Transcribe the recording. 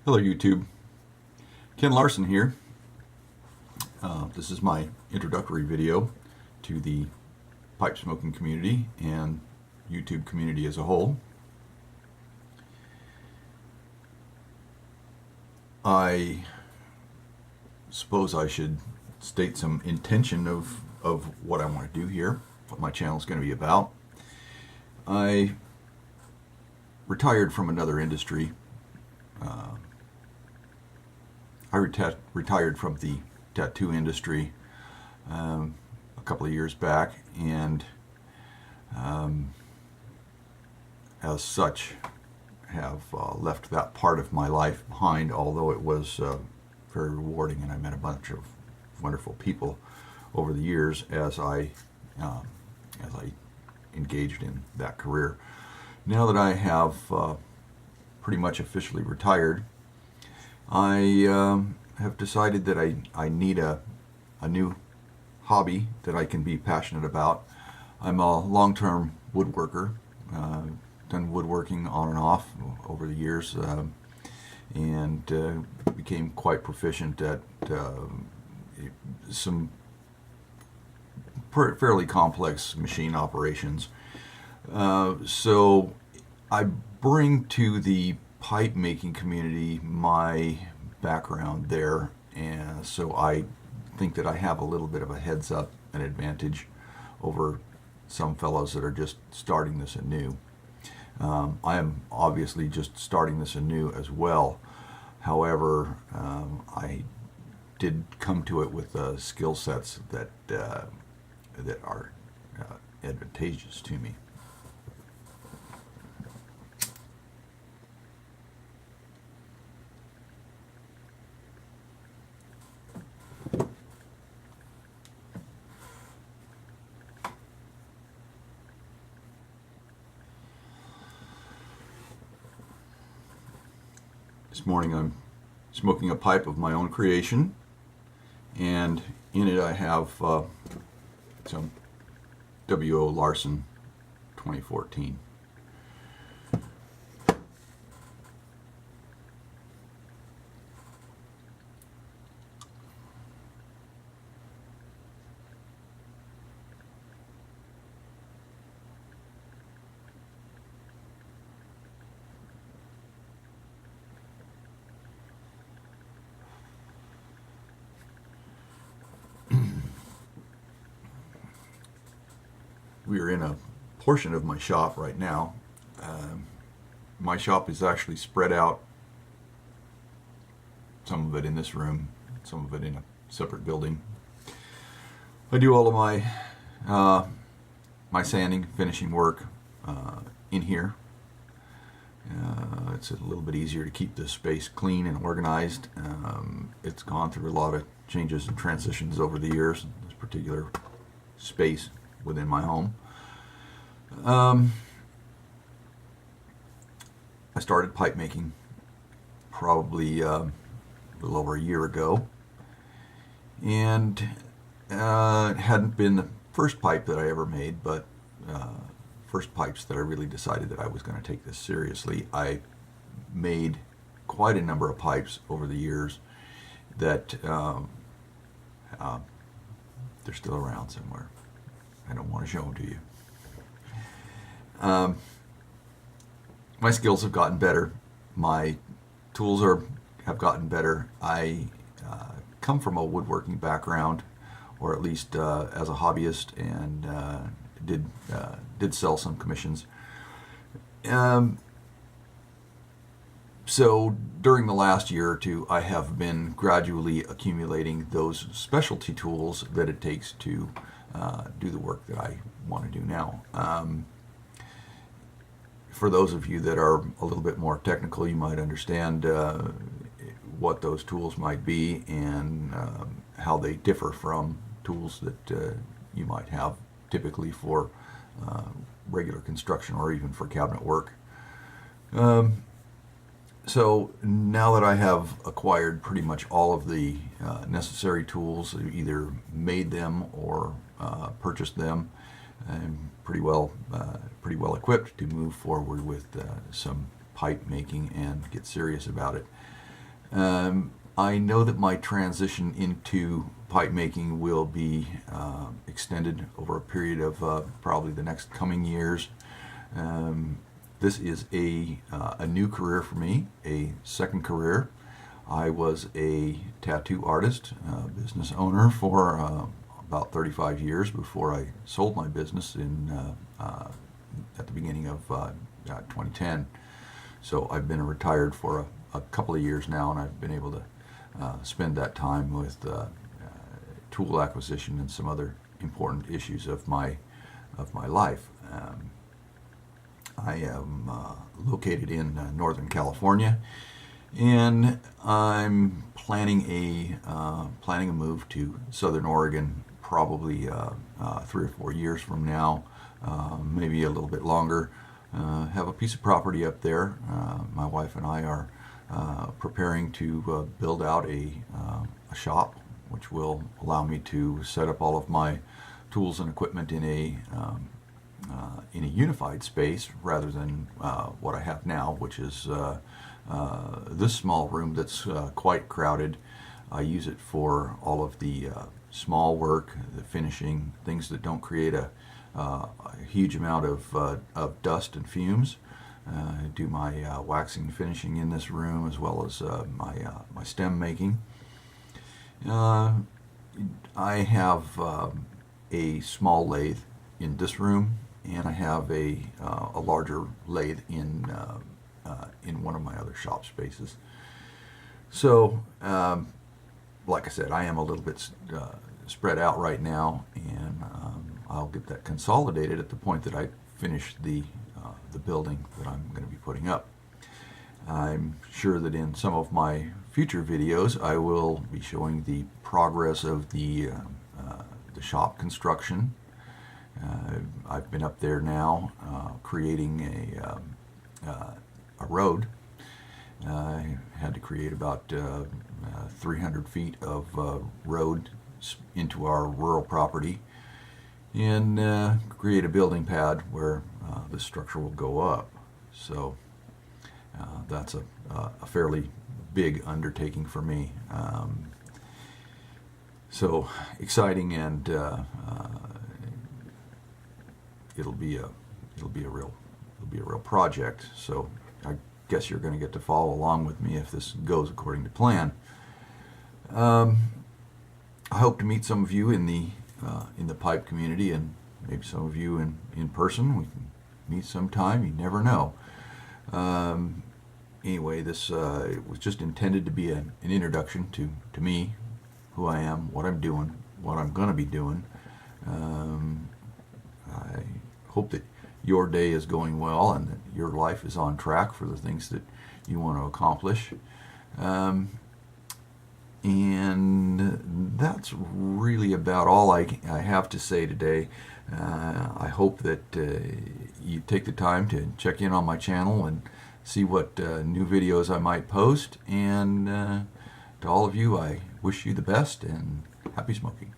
Hello YouTube, Ken Larsen here. This is my introductory video to the pipe smoking community and YouTube community as a whole. I suppose I should state some intention of what I want to do here, what my channel is going to be about. I retired from another industry. I retired from the tattoo industry a couple of years back, and as such have left that part of my life behind, although it was very rewarding, and I met a bunch of wonderful people over the years as I engaged in that career. Now that I have pretty much officially retired, I have decided that I need a new hobby that I can be passionate about. I'm a long-term woodworker, done woodworking on and off over the years, and became quite proficient at some fairly complex machine operations. So I bring to the pipe making community my background there, and so I think that I have a little bit of a heads up, an advantage over some fellows that are just starting this anew. I am obviously just starting this anew as well. However, I did come to it with skill sets that are advantageous to me. This morning I'm smoking a pipe of my own creation, and in it I have some W.O. Larsen 2014. We are in a portion of my shop right now. My shop is actually spread out, some of it in this room, some of it in a separate building. I do all of my sanding, finishing work in here. It's a little bit easier to keep this space clean and organized. It's gone through a lot of changes and transitions over the years, this particular space within my home. I started pipe making probably a little over a year ago, and it hadn't been the first pipe that I ever made, but first pipes that I really decided that I was going to take this seriously. I made quite a number of pipes over the years that they're still around somewhere. I don't want to show them to you. My skills have gotten better. My tools have gotten better. I come from a woodworking background, or at least as a hobbyist, and did sell some commissions. So during the last year or two, I have been gradually accumulating those specialty tools that it takes to do the work that I want to do now. For those of you that are a little bit more technical, you might understand what those tools might be and how they differ from tools that you might have typically for regular construction or even for cabinet work. So now that I have acquired pretty much all of the necessary tools, either made them or purchased them, I'm pretty well equipped to move forward with some pipe making and get serious about it. I know that my transition into pipe making will be extended over a period of probably the next coming years. This is a new career for me, a second career. I was a tattoo artist, business owner for about 35 years before I sold my business at the beginning of 2010. So I've been retired for a couple of years now, and I've been able to spend that time with tool acquisition and some other important issues of my life. I am located in Northern California, and I'm planning a move to Southern Oregon probably 3 or 4 years from now, maybe a little bit longer. Have a piece of property up there. My wife and I are preparing to build out a shop, which will allow me to set up all of my tools and equipment in a unified space rather than what I have now, which is this small room that's quite crowded. I use it for all of the small work, the finishing, things that don't create a huge amount of dust and fumes. I do my waxing and finishing in this room, as well as my stem making. I have a small lathe in this room, and I have a larger lathe in one of my other shop spaces. So, like I said, I am a little bit spread out right now, and I'll get that consolidated at the point that I finish the building that I'm going to be putting up. I'm sure that in some of my future videos I will be showing the progress of the shop construction. I've been up there now creating a road. I had to create about 300 feet of road into our rural property, and create a building pad where the structure will go up. So that's a fairly big undertaking for me. So exciting, and it'll be a real project. So I guess you're going to get to follow along with me if this goes according to plan. I hope to meet some of you in the pipe community, and maybe some of you in person. We can meet sometime. You never know. Anyway, this was just intended to be an introduction to me, who I am, what I'm doing, what I'm going to be doing. I hope that your day is going well and that your life is on track for the things that you want to accomplish. And that's really about all I have to say today. I hope that you take the time to check in on my channel and see what new videos I might post. And to all of you, I wish you the best, and happy smoking.